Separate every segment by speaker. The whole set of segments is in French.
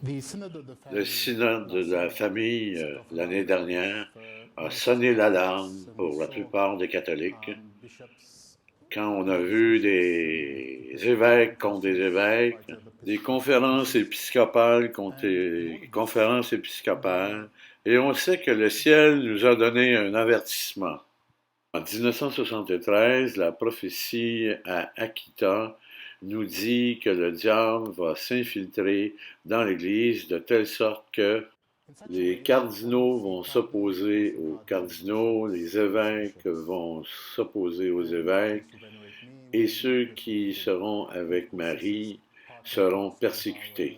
Speaker 1: Le synode de la famille, l'année dernière, a sonné l'alarme pour la plupart des catholiques quand on a vu des évêques contre des évêques, des conférences épiscopales contre des conférences épiscopales, et on sait que le ciel nous a donné un avertissement. En 1973, la prophétie à Akita nous dit que le diable va s'infiltrer dans l'Église de telle sorte que les cardinaux vont s'opposer aux cardinaux, les évêques vont s'opposer aux évêques, et ceux qui seront avec Marie seront persécutés.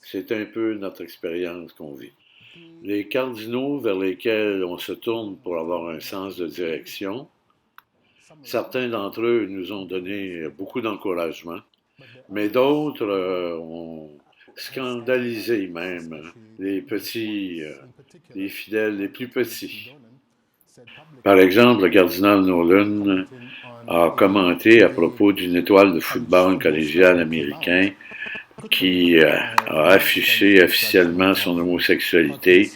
Speaker 1: C'est un peu notre expérience qu'on vit. Les cardinaux vers lesquels on se tourne pour avoir un sens de direction, certains d'entre eux nous ont donné beaucoup d'encouragement, mais d'autres ont scandalisé même les petits, les fidèles les plus petits. Par exemple, le cardinal Nolan a commenté à propos d'une étoile de football collégial américain qui a affiché officiellement son homosexualité,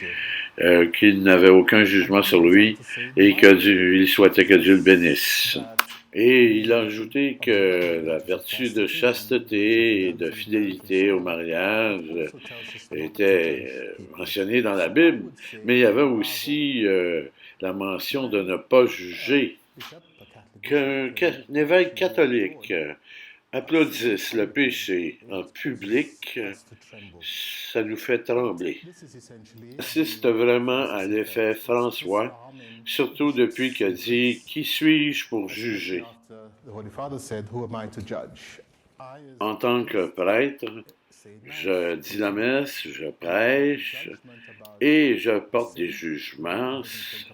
Speaker 1: qu'il n'avait aucun jugement sur lui et qu'il souhaitait que Dieu le bénisse. Et il a ajouté que la vertu de chasteté et de fidélité au mariage était mentionnée dans la Bible, mais il y avait aussi la mention de ne pas juger. Qu'un évêque catholique applaudisse le péché en public, ça nous fait trembler. On assiste vraiment à l'effet François, surtout depuis qu'il a dit « Qui suis-je pour juger ?» En tant que prêtre, je dis la messe, je prêche et je porte des jugements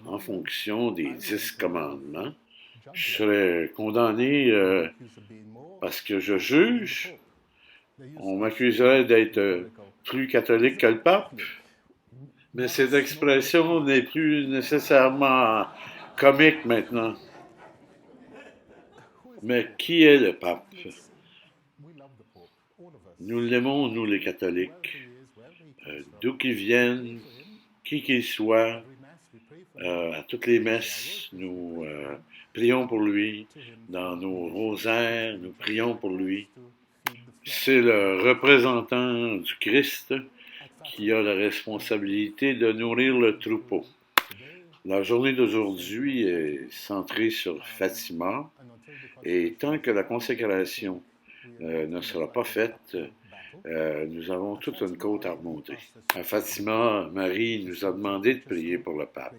Speaker 1: en fonction des 10 commandements. Je serais condamné parce que je juge. On m'accuserait d'être plus catholique que le pape, mais cette expression n'est plus nécessairement comique maintenant. Mais qui est le pape? Nous l'aimons, nous les catholiques, d'où qu'il vienne, qui qu'il soit, à toutes les messes, nous prions pour lui, dans nos rosaires, nous prions pour lui. C'est le représentant du Christ qui a la responsabilité de nourrir le troupeau. La journée d'aujourd'hui est centrée sur Fatima, et tant que la consécration ne sera pas faite, nous avons toute une côte à remonter. À Fatima, Marie nous a demandé de prier pour le pape.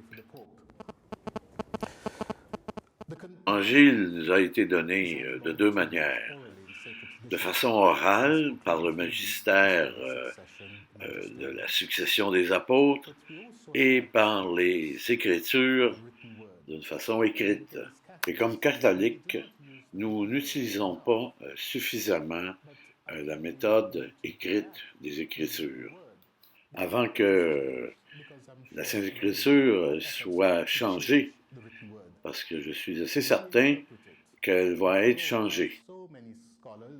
Speaker 1: L'Évangile nous a été donné de deux manières. De façon orale, par le magistère de la succession des apôtres, et par les Écritures d'une façon écrite. Et comme catholiques, nous n'utilisons pas suffisamment la méthode écrite des Écritures. Avant que la Sainte Écriture soit changée, parce que je suis assez certain qu'elle va être changée.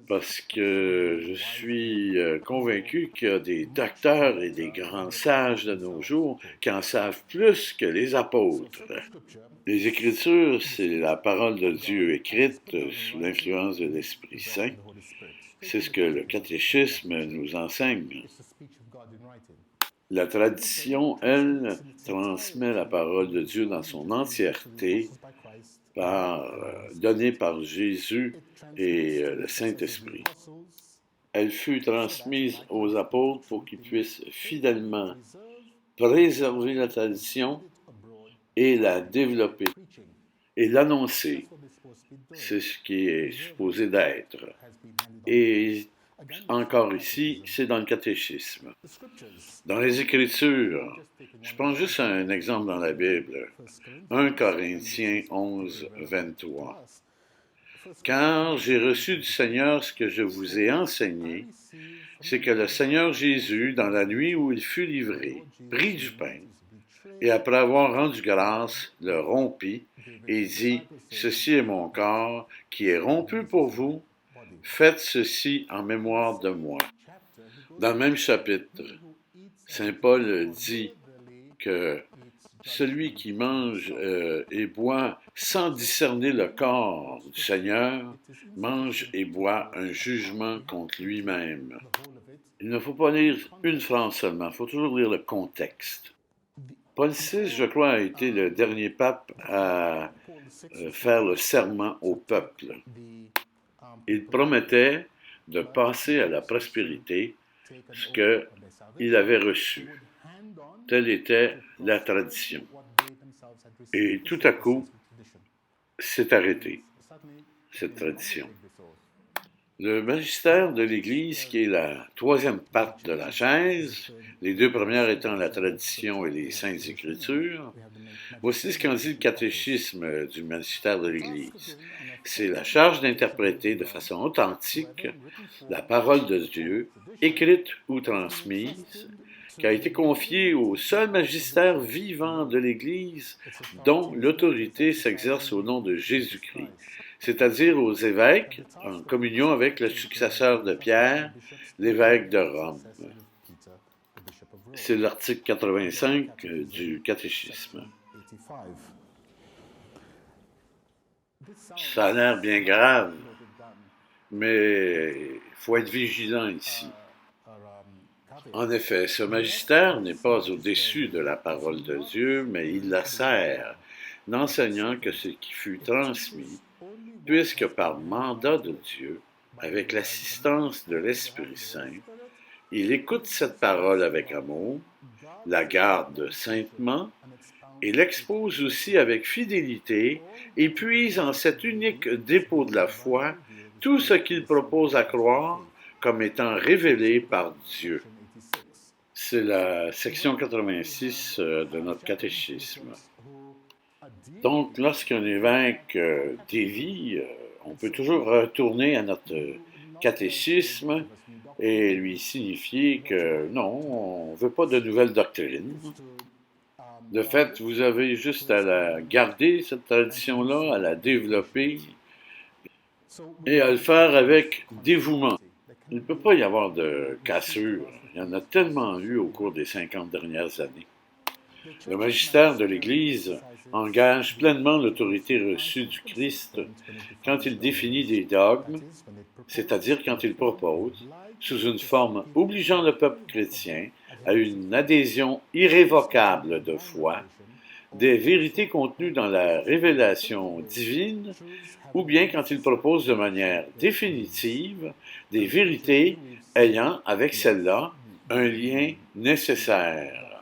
Speaker 1: Parce que je suis convaincu qu'il y a des docteurs et des grands sages de nos jours qui en savent plus que les apôtres. Les Écritures, c'est la parole de Dieu écrite sous l'influence de l'Esprit Saint. C'est ce que le catéchisme nous enseigne. La tradition, elle, transmet la parole de Dieu dans son entièreté, donnée par Jésus et le Saint-Esprit. Elle fut transmise aux apôtres pour qu'ils puissent fidèlement préserver la tradition et la développer et l'annoncer. C'est ce qui est supposé d'être. Et encore ici, c'est dans le catéchisme. Dans les Écritures, je prends juste un exemple dans la Bible. 1 Corinthiens 11, 23. Car j'ai reçu du Seigneur ce que je vous ai enseigné, c'est que le Seigneur Jésus, dans la nuit où il fut livré, prit du pain, et après avoir rendu grâce, le rompit, et dit, « Ceci est mon corps, qui est rompu pour vous, faites ceci en mémoire de moi. » Dans le même chapitre, Saint Paul dit que celui qui mange et boit sans discerner le corps du Seigneur mange et boit un jugement contre lui-même. Il ne faut pas lire une phrase seulement, il faut toujours lire le contexte. Paul VI, je crois, a été le dernier pape à faire le serment au peuple. Il promettait de passer à la prospérité ce qu'il avait reçu. Telle était la tradition. Et tout à coup, s'est arrêté, cette tradition. Le magistère de l'Église, qui est la troisième patte de la chaise, les deux premières étant la tradition et les saintes écritures, voici ce qu'en dit le catéchisme du magistère de l'Église. C'est la charge d'interpréter de façon authentique la parole de Dieu, écrite ou transmise, qui a été confiée au seul magistère vivant de l'Église dont l'autorité s'exerce au nom de Jésus-Christ, c'est-à-dire aux évêques, en communion avec le successeur de Pierre, l'évêque de Rome. C'est l'article 85 du catéchisme. Ça a l'air bien grave, mais il faut être vigilant ici. En effet, ce magistère n'est pas au-dessus de la parole de Dieu, mais il la sert, n'enseignant que ce qui fut transmis, puisque par mandat de Dieu, avec l'assistance de l'Esprit Saint, il écoute cette parole avec amour, la garde saintement, et l'expose aussi avec fidélité, et puise en cet unique dépôt de la foi tout ce qu'il propose à croire comme étant révélé par Dieu. C'est la section 86 de notre catéchisme. Donc, lorsqu'un évêque dévie, on peut toujours retourner à notre catéchisme et lui signifier que non, on ne veut pas de nouvelles doctrines. De fait, vous avez juste à la garder, cette tradition-là, à la développer et à le faire avec dévouement. Il ne peut pas y avoir de cassure. Il y en a tellement eu au cours des 50 dernières années. Le magistère de l'Église engage pleinement l'autorité reçue du Christ quand il définit des dogmes, c'est-à-dire quand il propose, sous une forme obligeant le peuple chrétien à une adhésion irrévocable de foi, des vérités contenues dans la révélation divine, ou bien quand il propose de manière définitive des vérités ayant avec celle-là un lien nécessaire.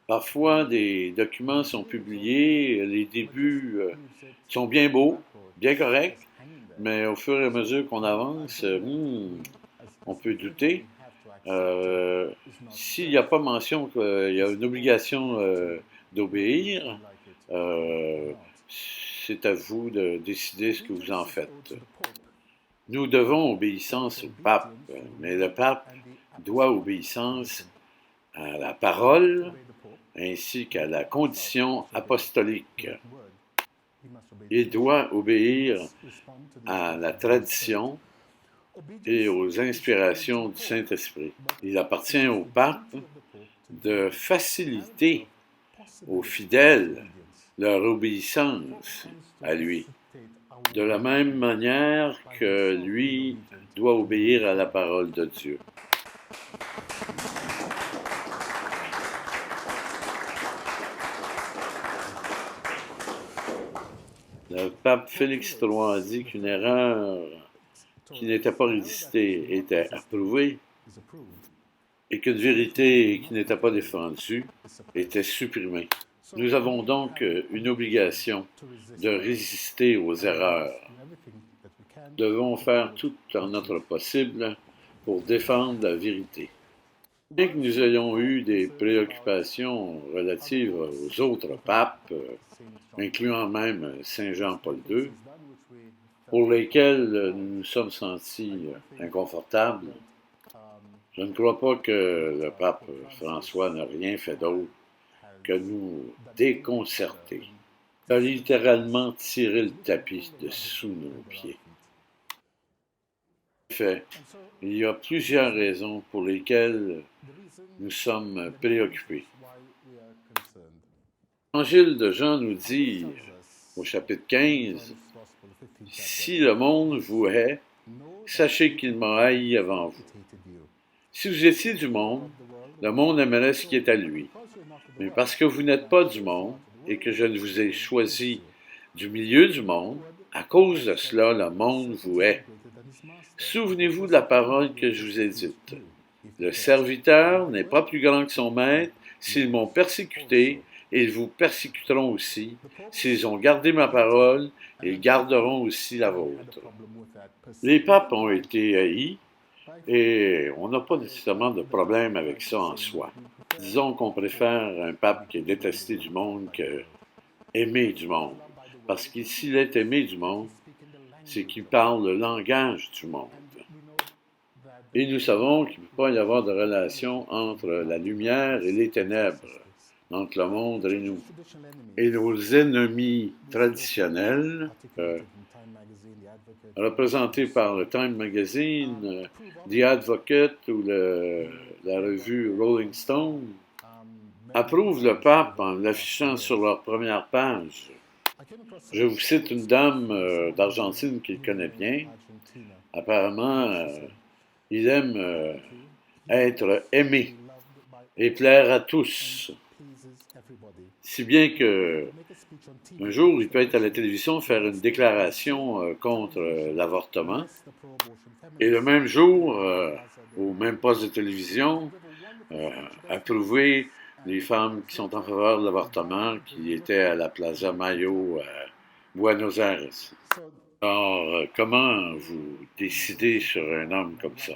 Speaker 1: Parfois, des documents sont publiés, les débuts sont bien beaux, bien corrects, mais au fur et à mesure qu'on avance, on peut douter. S'il n'y a pas mention qu'il y a une obligation d'obéir, c'est à vous de décider ce que vous en faites. Nous devons obéissance au pape, mais le pape doit obéissance à la parole ainsi qu'à la condition apostolique. Il doit obéir à la tradition et aux inspirations du Saint-Esprit. Il appartient au pape de faciliter aux fidèles leur obéissance à lui, de la même manière que lui doit obéir à la parole de Dieu. Le pape Félix III a dit qu'une erreur qui n'était pas résistée était approuvée et qu'une vérité qui n'était pas défendue était supprimée. Nous avons donc une obligation de résister aux erreurs. Nous devons faire tout en notre possible pour défendre la vérité. Bien que nous ayons eu des préoccupations relatives aux autres papes, incluant même Saint Jean-Paul II, pour lesquels nous nous sommes sentis inconfortables, je ne crois pas que le pape François n'a rien fait d'autre que nous déconcerter. Il a littéralement tiré le tapis de sous nos pieds. fait, il y a plusieurs raisons pour lesquelles nous sommes préoccupés. L'Évangile de Jean nous dit, au chapitre 15, « Si le monde vous hait, sachez qu'il m'a haï avant vous. Si vous étiez du monde, le monde aimerait ce qui est à lui. Mais parce que vous n'êtes pas du monde et que je ne vous ai choisi du milieu du monde, à cause de cela, le monde vous hait. Souvenez-vous de la parole que je vous ai dite. Le serviteur n'est pas plus grand que son maître. S'ils m'ont persécuté, ils vous persécuteront aussi. S'ils ont gardé ma parole, ils garderont aussi la vôtre. » Les papes ont été haïs et on n'a pas nécessairement de problème avec ça en soi. Disons qu'on préfère un pape qui est détesté du monde que aimé du monde. Parce que s'il est aimé du monde, c'est qu'il parle le langage du monde. Et nous savons qu'il ne peut pas y avoir de relation entre la lumière et les ténèbres, entre le monde et nous. Et nos ennemis traditionnels, représentés par le Time Magazine, The Advocate ou la revue Rolling Stone, approuvent le pape en l'affichant sur leur première page. Je vous cite une dame d'Argentine qu'il connaît bien. Apparemment, il aime être aimé et plaire à tous. Si bien que un jour, il peut être à la télévision faire une déclaration contre l'avortement. Et le même jour, au même poste de télévision, approuver les femmes qui sont en faveur de l'avortement, qui étaient à la Plaza Mayo à Buenos Aires. Alors, comment vous décidez sur un homme comme ça,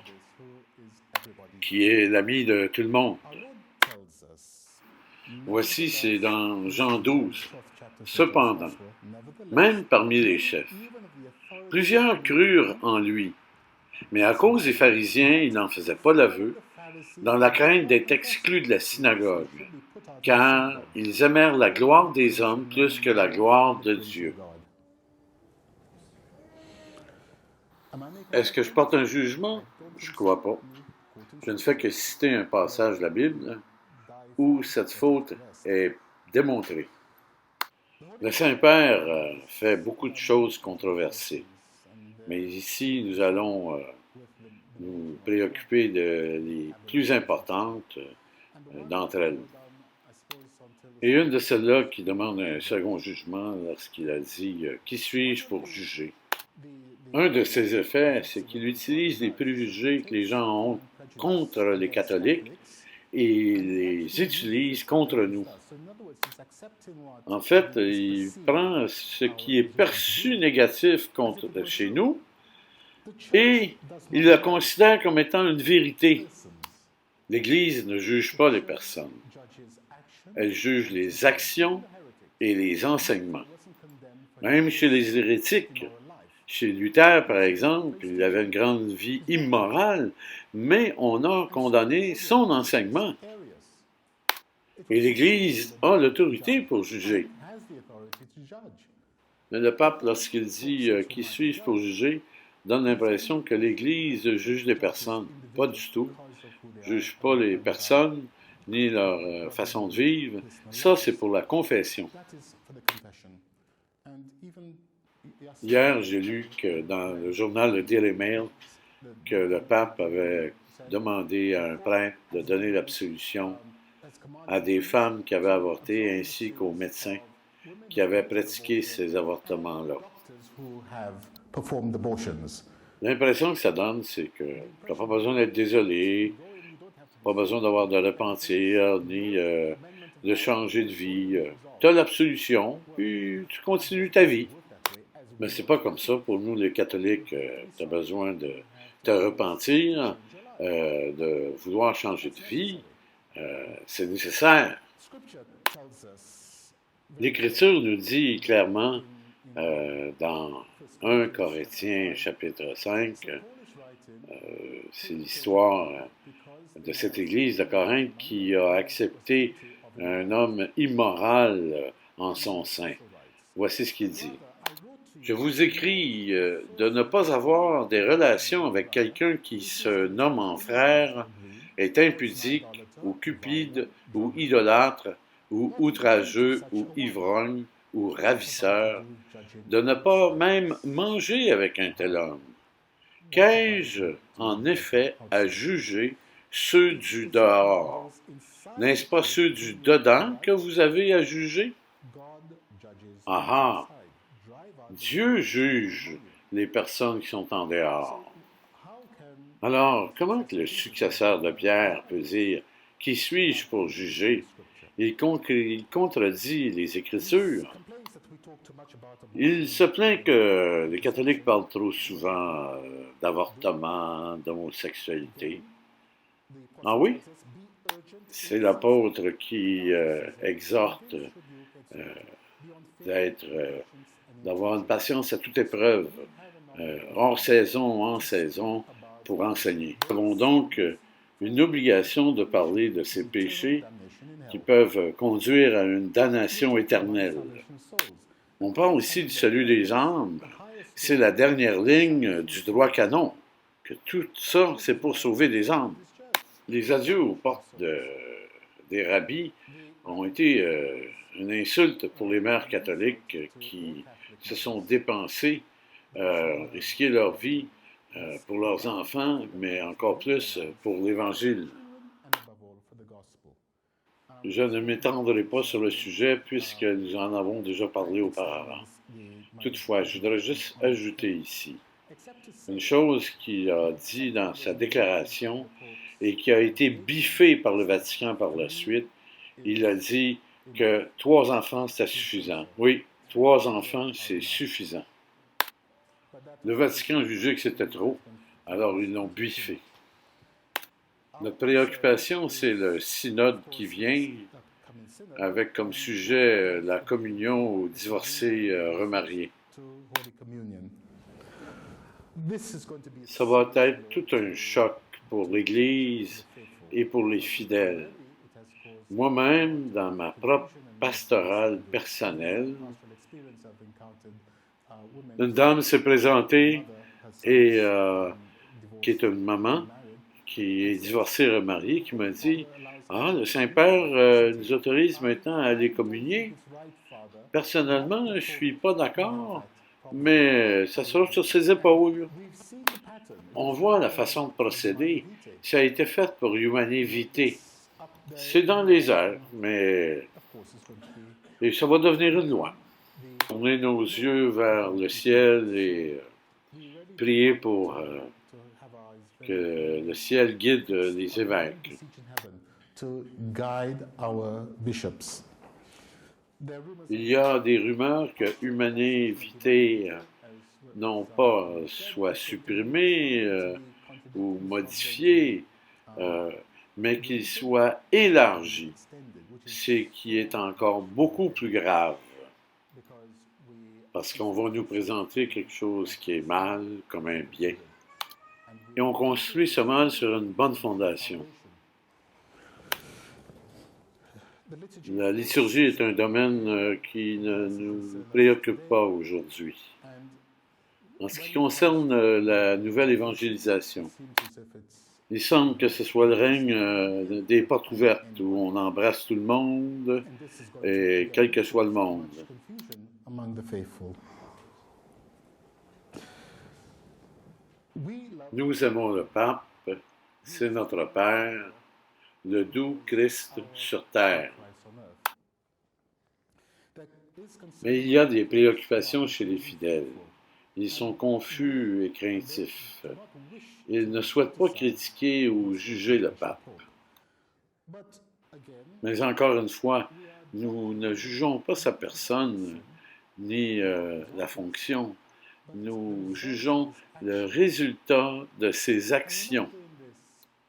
Speaker 1: qui est l'ami de tout le monde? Voici, c'est dans Jean 12. Cependant, même parmi les chefs, plusieurs crurent en lui, mais à cause des pharisiens, ils n'en faisaient pas l'aveu, dans la crainte d'être exclus de la synagogue, car ils aimèrent la gloire des hommes plus que la gloire de Dieu. Est-ce que je porte un jugement? Je ne crois pas. Je ne fais que citer un passage de la Bible où cette faute est démontrée. Le Saint-Père fait beaucoup de choses controversées, mais ici, nous allons nous préoccuper des plus importantes d'entre elles. Et une de celles-là qui demande un second jugement lorsqu'il a dit « Qui suis-je pour juger ?» Un de ses effets, c'est qu'il utilise les préjugés que les gens ont contre les catholiques et les utilise contre nous. En fait, il prend ce qui est perçu négatif chez nous et il le considère comme étant une vérité. L'Église ne juge pas les personnes. Elle juge les actions et les enseignements. Même chez les hérétiques, chez Luther, par exemple, il avait une grande vie immorale, mais on a condamné son enseignement. Et l'Église a l'autorité pour juger. Mais le pape, lorsqu'il dit « Qui suis-je pour juger ?» donne l'impression que l'Église juge les personnes. Pas du tout. Ne juge pas les personnes, ni leur façon de vivre. Ça, c'est pour la confession. Hier, j'ai lu que dans le journal Le Daily Mail, que le pape avait demandé à un prêtre de donner l'absolution à des femmes qui avaient avorté ainsi qu'aux médecins qui avaient pratiqué ces avortements-là. L'impression que ça donne, c'est que tu n'as pas besoin d'être désolé, pas besoin d'avoir de repentir, ni de changer de vie. Tu as l'absolution, puis tu continues ta vie. Mais c'est pas comme ça. Pour nous, les catholiques, tu as besoin de te repentir, de vouloir changer de vie. C'est nécessaire. L'Écriture nous dit clairement dans 1 Corinthiens chapitre 5, c'est l'histoire de cette église de Corinthe qui a accepté un homme immoral en son sein. Voici ce qu'il dit. Je vous écris de ne pas avoir des relations avec quelqu'un qui se nomme en frère, est impudique, ou cupide, ou idolâtre, ou outrageux, ou ivrogne, ou ravisseur, de ne pas même manger avec un tel homme. Qu'ai-je, en effet, à juger ceux du dehors? N'est-ce pas ceux du dedans que vous avez à juger? Ah ah! Dieu juge les personnes qui sont en dehors. Alors, comment que le successeur de Pierre peut dire « Qui suis-je pour juger » il contredit les Écritures. Il se plaint que les catholiques parlent trop souvent d'avortement, d'homosexualité. Ah oui? C'est l'apôtre qui exhorte d'avoir une patience à toute épreuve, hors saison, en saison, pour enseigner. Nous avons donc une obligation de parler de ces péchés qui peuvent conduire à une damnation éternelle. On parle ici du salut des âmes. C'est la dernière ligne du droit canon, que tout ça, c'est pour sauver des âmes. Les adieux aux portes des rabbis ont été une insulte pour les mères catholiques qui se sont dépensées, risqué leur vie pour leurs enfants, mais encore plus pour l'Évangile. Je ne m'étendrai pas sur le sujet puisque nous en avons déjà parlé auparavant. Toutefois, je voudrais juste ajouter ici une chose qu'il a dit dans sa déclaration et qui a été biffée par le Vatican par la suite. Il a dit que 3 enfants, c'était suffisant. Oui, 3 enfants, c'est suffisant. Le Vatican a jugé que c'était trop, alors ils l'ont biffé. Notre préoccupation, c'est le synode qui vient, avec comme sujet la communion aux divorcés remariés. Ça va être tout un choc pour l'Église et pour les fidèles. Moi-même, dans ma propre pastorale personnelle, une dame s'est présentée et qui est une maman, qui est divorcée et remariée, qui m'a dit « Ah, le Saint-Père nous autorise maintenant à aller communier. Personnellement, je ne suis pas d'accord, mais ça sera sur ses épaules. » On voit la façon de procéder. Ça a été fait pour humanité. C'est dans les airs, mais et ça va devenir une loi. Tourner nos yeux vers le ciel et prier pour que le ciel guide les évêques. Il y a des rumeurs que Humanae Vitae non pas soit supprimé ou modifié, mais qu'il soit élargi, ce qui est encore beaucoup plus grave, parce qu'on va nous présenter quelque chose qui est mal comme un bien. Et on construit ce mal sur une bonne fondation. La liturgie est un domaine qui ne nous préoccupe pas aujourd'hui. En ce qui concerne la nouvelle évangélisation, il semble que ce soit le règne des portes ouvertes, où on embrasse tout le monde, et quel que soit le monde. Nous aimons le pape, c'est notre Père, le doux Christ sur terre. Mais il y a des préoccupations chez les fidèles. Ils sont confus et craintifs. Ils ne souhaitent pas critiquer ou juger le pape. Mais encore une fois, nous ne jugeons pas sa personne ni la fonction. Nous jugeons le résultat de ses actions.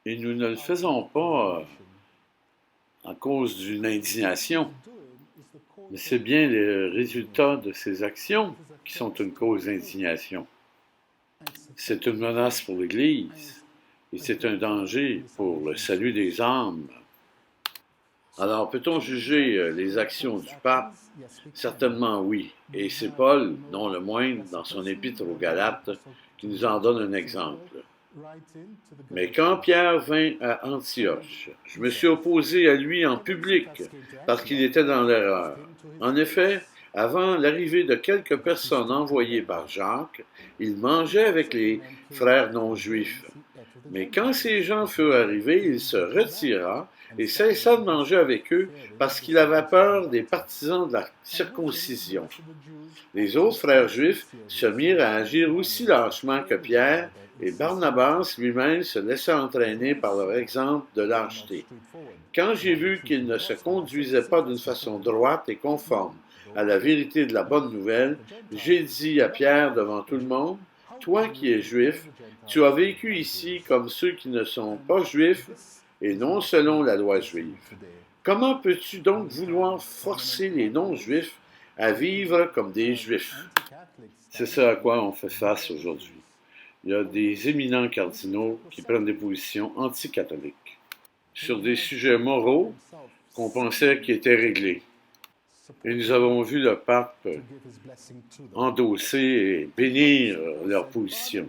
Speaker 1: Et nous ne le faisons pas en cause d'une indignation. Mais c'est bien les résultats de ses actions qui sont une cause d'indignation. C'est une menace pour l'Église et c'est un danger pour le salut des âmes. Alors, peut-on juger les actions du pape? Certainement oui, et c'est Paul, non le moindre, dans son épître aux Galates, qui nous en donne un exemple. Mais quand Pierre vint à Antioche, je me suis opposé à lui en public, parce qu'il était dans l'erreur. En effet, avant l'arrivée de quelques personnes envoyées par Jacques, il mangeait avec les frères non-juifs. Mais quand ces gens furent arrivés, il se retira et cessa de manger avec eux parce qu'il avait peur des partisans de la circoncision. Les autres frères juifs se mirent à agir aussi lâchement que Pierre, et Barnabas lui-même se laissa entraîner par leur exemple de lâcheté. Quand j'ai vu qu'ils ne se conduisaient pas d'une façon droite et conforme à la vérité de la bonne nouvelle, j'ai dit à Pierre devant tout le monde, « Toi qui es juif, tu as vécu ici comme ceux qui ne sont pas juifs et non selon la loi juive. Comment peux-tu donc vouloir forcer les non-juifs à vivre comme des juifs? » C'est ce à quoi on fait face aujourd'hui. Il y a des éminents cardinaux qui prennent des positions anticatholiques sur des sujets moraux qu'on pensait qui étaient réglés. Et nous avons vu le pape endosser et bénir leur position.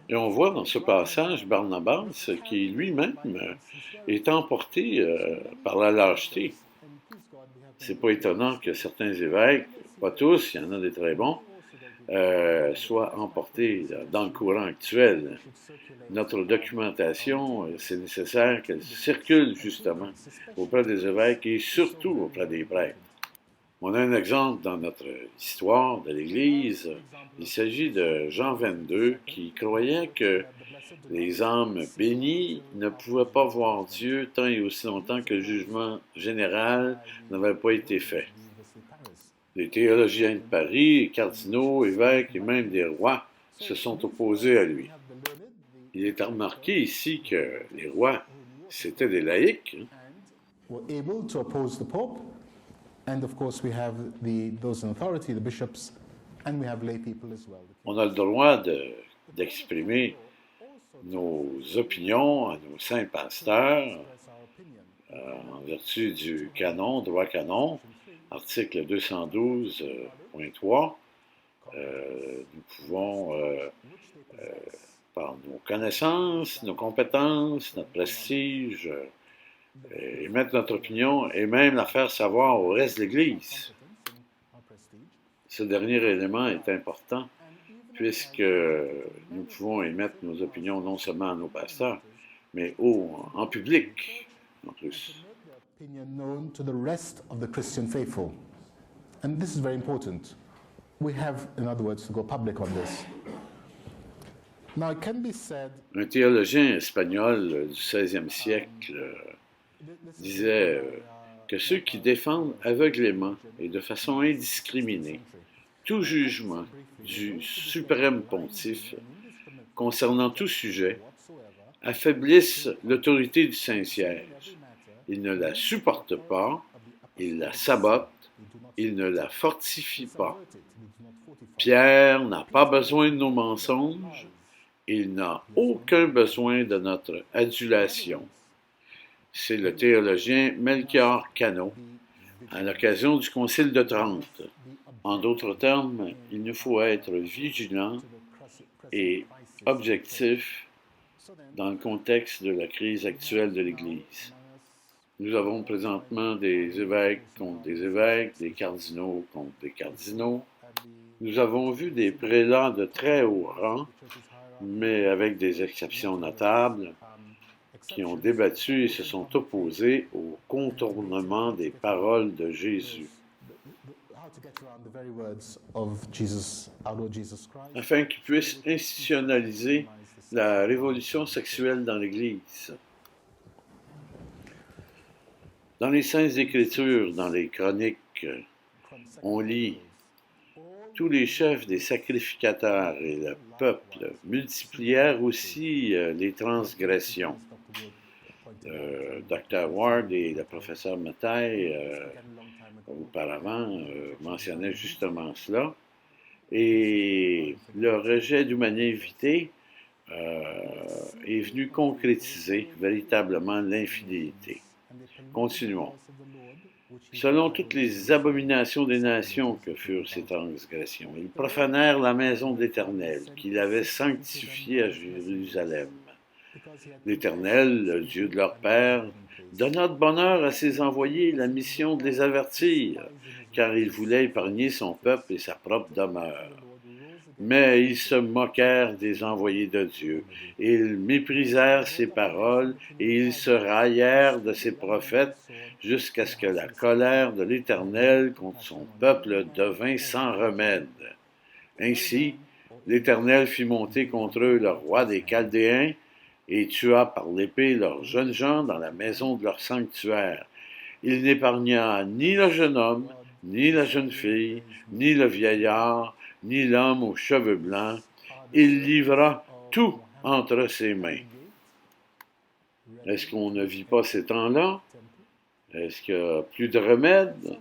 Speaker 1: Et on voit dans ce passage Barnabas qui lui-même est emporté par la lâcheté. C'est pas étonnant que certains évêques, pas tous, il y en a des très bons, soient emportés dans le courant actuel. Notre documentation, c'est nécessaire qu'elle circule justement auprès des évêques et surtout auprès des prêtres. On a un exemple dans notre histoire de l'Église. Il s'agit de Jean 22 qui croyait que les âmes bénies ne pouvaient pas voir Dieu tant et aussi longtemps que le jugement général n'avait pas été fait. Les théologiens de Paris, cardinaux, évêques et même des rois se sont opposés à lui. Il est à remarquer ici que les rois, c'était des laïcs. On a le droit d'exprimer nos opinions à nos saints pasteurs en vertu du canon, droit canon, article 212.3. Nous pouvons, par nos connaissances, nos compétences, notre prestige, émettre notre opinion et même la faire savoir au reste de l'Église. Ce dernier élément est important puisque nous pouvons émettre nos opinions non seulement à nos pasteurs, mais en public en plus.
Speaker 2: And this is very important. We have, in other words, to go public on this. Now, it can be said.
Speaker 1: Un théologien espagnol du XVIe siècle disait que ceux qui défendent aveuglément et de façon indiscriminée tout jugement du suprême pontife concernant tout sujet affaiblissent l'autorité du Saint-Siège. Ils ne la supportent pas, ils la sabotent, ils ne la fortifient pas. Pierre n'a pas besoin de nos mensonges, il n'a aucun besoin de notre adulation. C'est le théologien Melchior Cano, à l'occasion du Concile de Trente. En d'autres termes, il nous faut être vigilants et objectifs dans le contexte de la crise actuelle de l'Église. Nous avons présentement des évêques contre des évêques, des cardinaux contre des cardinaux. Nous avons vu des prélats de très haut rang, mais avec des exceptions notables, qui ont débattu et se sont opposés au contournement des paroles de Jésus, afin qu'ils puissent institutionnaliser la révolution sexuelle dans l'Église. Dans les Saintes Écritures, dans les Chroniques, on lit « Tous les chefs des sacrificateurs et le peuple multiplièrent aussi les transgressions. » Dr. Ward et le professeur Mattei, auparavant, mentionnaient justement cela. Et le rejet d'humanité est venu concrétiser véritablement l'infidélité. Continuons. Selon toutes les abominations des nations que furent ces transgressions, ils profanèrent la maison de l'Éternel, qu'il avait sanctifiée à Jérusalem. L'Éternel, le Dieu de leur père, donna de bonheur à ses envoyés la mission de les avertir, car il voulait épargner son peuple et sa propre demeure. Mais ils se moquèrent des envoyés de Dieu. Ils méprisèrent ses paroles et ils se raillèrent de ses prophètes jusqu'à ce que la colère de l'Éternel contre son peuple devint sans remède. Ainsi, l'Éternel fit monter contre eux le roi des Chaldéens et tua par l'épée leurs jeunes gens dans la maison de leur sanctuaire. Il n'épargna ni le jeune homme, ni la jeune fille, ni le vieillard, ni l'homme aux cheveux blancs. Il livra tout entre ses mains. Est-ce qu'on ne vit pas ces temps-là? Est-ce qu'il n'y a plus de remède?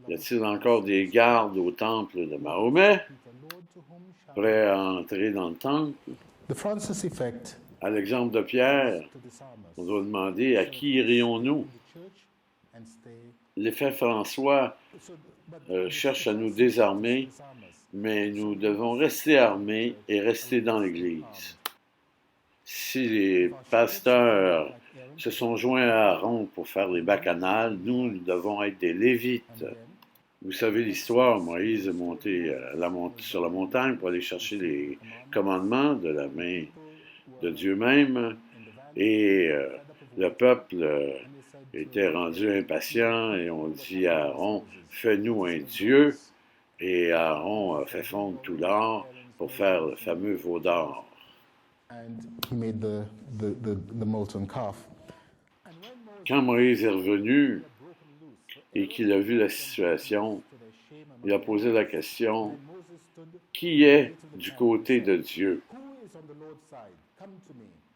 Speaker 1: Y a-t-il encore des gardes au temple de Mahomet, prêts à entrer dans le temple? À l'exemple de Pierre, on doit demander à qui irions-nous? L'effet François cherche à nous désarmer, mais nous devons rester armés et rester dans l'Église. Si les pasteurs se sont joints à Aaron pour faire les bacchanales, nous devons être des Lévites. Vous savez l'histoire, Moïse est monté sur la montagne pour aller chercher les commandements de la main de Dieu même, et le peuple était rendu impatient, et on dit à Aaron, « Fais-nous un Dieu », et Aaron a fait fondre tout l'or pour faire le fameux veau d'or. Quand Moïse est revenu et qu'il a vu la situation, il a posé la question, « Qui est du côté de Dieu?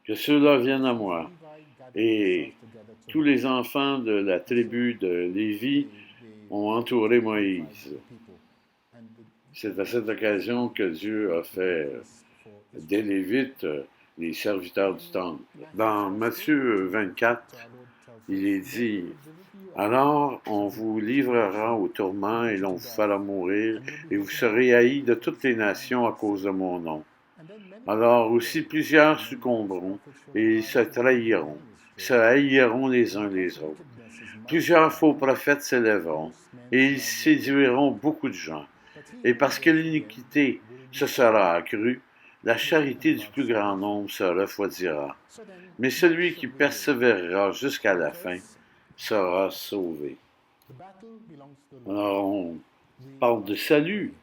Speaker 1: Que ceux-là viennent à moi. » Et tous les enfants de la tribu de Lévi ont entouré Moïse. C'est à cette occasion que Dieu a fait des Lévites les serviteurs du temple. Dans Matthieu 24, il est dit, « Alors on vous livrera au tourment et l'on vous fera mourir, et vous serez haïs de toutes les nations à cause de mon nom. Alors aussi plusieurs succomberont, et ils se trahiront, se haïront les uns les autres. Plusieurs faux prophètes s'élèveront, et ils séduiront beaucoup de gens. Et parce que l'iniquité se sera accrue, la charité du plus grand nombre se refroidira. Mais celui qui persévérera jusqu'à la fin sera sauvé. » Alors, on parle de salut.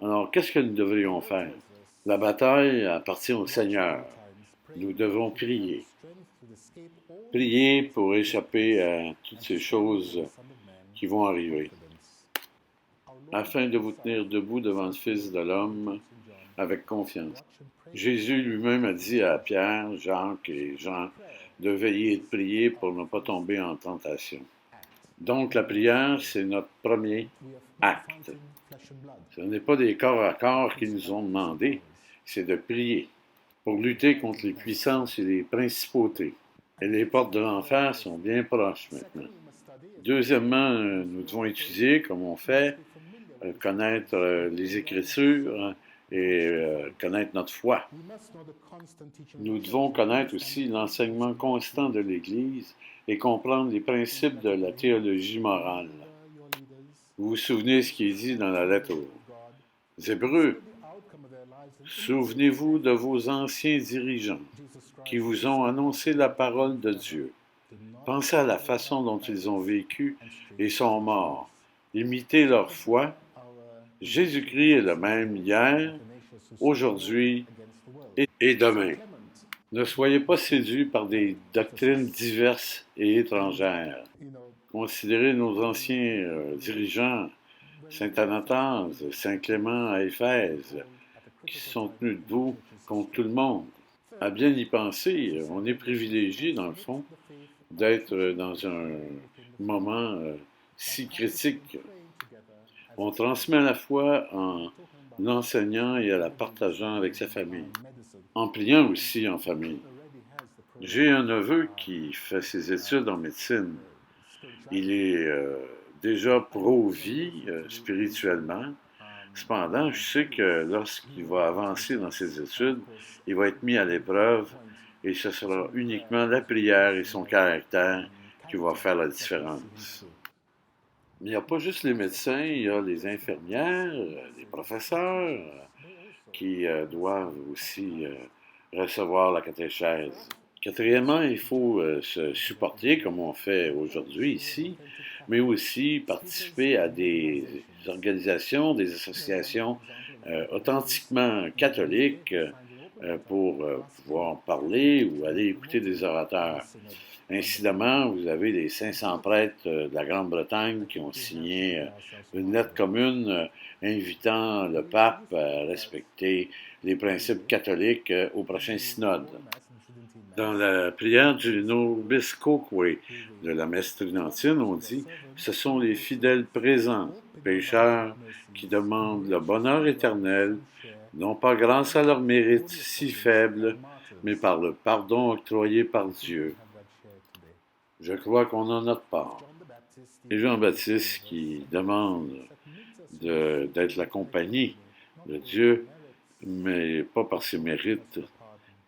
Speaker 1: Alors, qu'est-ce que nous devrions faire? La bataille appartient au Seigneur. Nous devons prier. Prier pour échapper à toutes ces choses qui vont arriver, afin de vous tenir debout devant le Fils de l'homme avec confiance. Jésus lui-même a dit à Pierre, Jacques et Jean de veiller et de prier pour ne pas tomber en tentation. Donc la prière, c'est notre premier acte. Ce n'est pas des corps à corps qui nous ont demandé, c'est de prier pour lutter contre les puissances et les principautés. Et les portes de l'enfer sont bien proches maintenant. Deuxièmement, nous devons étudier, comme on fait, connaître les Écritures et connaître notre foi. Nous devons connaître aussi l'enseignement constant de l'Église et comprendre les principes de la théologie morale. Vous vous souvenez ce qui est dit dans la lettre aux Hébreux. Souvenez-vous de vos anciens dirigeants qui vous ont annoncé la parole de Dieu. Pensez à la façon dont ils ont vécu et sont morts. Imitez leur foi. Jésus-Christ est le même hier, aujourd'hui et demain. Ne soyez pas séduits par des doctrines diverses et étrangères. Considérez nos anciens dirigeants, Saint Anastase, Saint Clément à Éphèse, qui se sont tenus debout contre tout le monde. À bien y penser, on est privilégié, dans le fond, d'être dans un moment si critique. On transmet la foi en l'enseignant et en la partageant avec sa famille, en priant aussi en famille. J'ai un neveu qui fait ses études en médecine. Il est déjà pro-vie spirituellement. Cependant, je sais que lorsqu'il va avancer dans ses études, il va être mis à l'épreuve et ce sera uniquement la prière et son caractère qui va faire la différence. Mais il n'y a pas juste les médecins, il y a les infirmières, les professeurs qui doivent aussi recevoir la catéchèse. Quatrièmement, il faut se supporter comme on fait aujourd'hui ici, mais aussi participer à des organisations, des associations authentiquement catholiques pour pouvoir parler ou aller écouter des orateurs. Incidemment, vous avez les 500 prêtres de la Grande-Bretagne qui ont signé une lettre commune invitant le pape à respecter les principes catholiques au prochain synode. Dans la prière du Nobis Coque de la messe tridentine, on dit « Ce sont les fidèles présents, pécheurs, qui demandent le bonheur éternel, non pas grâce à leur mérite si faible, mais par le pardon octroyé par Dieu. » Je crois qu'on en a de part. Et Jean-Baptiste qui demande d'être la compagnie de Dieu, mais pas par ses mérites,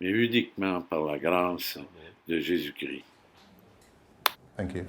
Speaker 1: mais uniquement par la grâce de Jésus-Christ.
Speaker 2: Thank you.